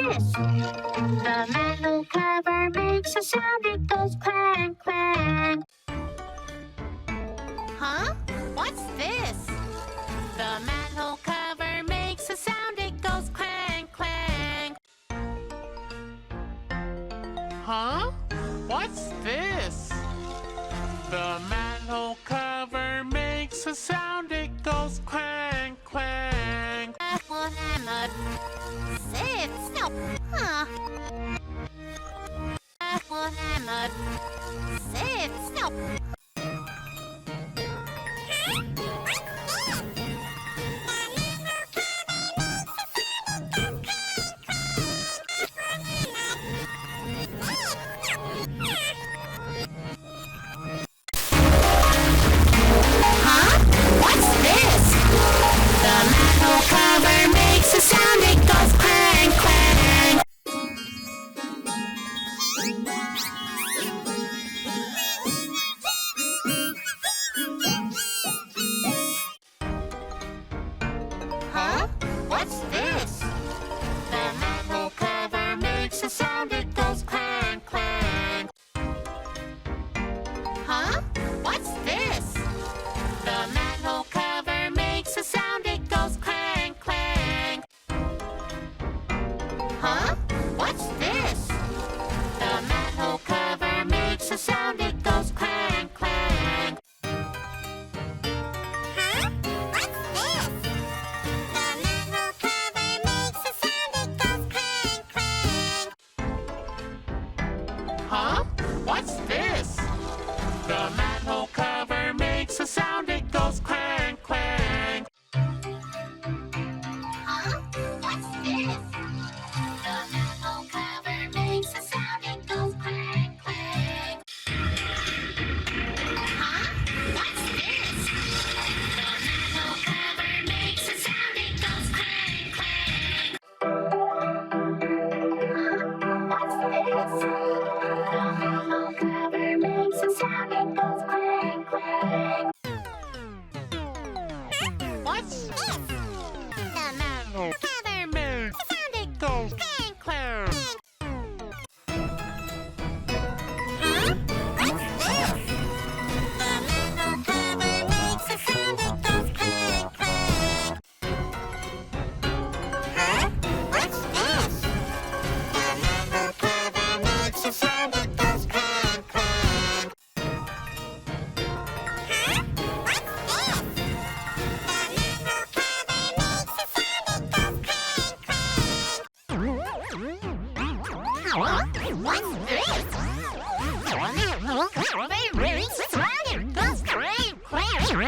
this? The manhole cover makes a sound, it goes clang, clang. Huh? What's this? The manhole cover makes a sound, it goes clang, clang. Huh? What's this? The manhole cover makes a sound, it goes clang, clang. Six. Huh? Six. Huh? What's this? The manhole cover makes a sound, it goes clang, clang. Huh? What's this? The manhole cover makes a sound, it goes clang, clang. Huh? What's this? The manhole cover makes a sound, it goes clang, clang. Huh? What's this? The manhole cover makes a sound, it goes clang, clang. Huh? What's this? The manhole cover makes a sound, it goes clang, clang. Huh? What's this? The manhole cover makes a sound, it goes clang, clang. Huh? What's this? The manhole cover makes a sound, it goes clang, clang. Huh? What's this? The manhole cover makes a sound, it goes clang, clang. What's this? The manhole cover makes a sound, it goes clang, clang. What's this? The manhole cover makes a sound, it goes clang, clang. Huh? What's this? The manhole cover makes a sound, it goes clang, clang. Huh? What's this? The manhole cover makes a sound, it goes clang, clang. Huh? What's this? The manhole cover makes a sound, it goes clang, clang. What's this? The manhole cover makes a sound, it goes clang, clang.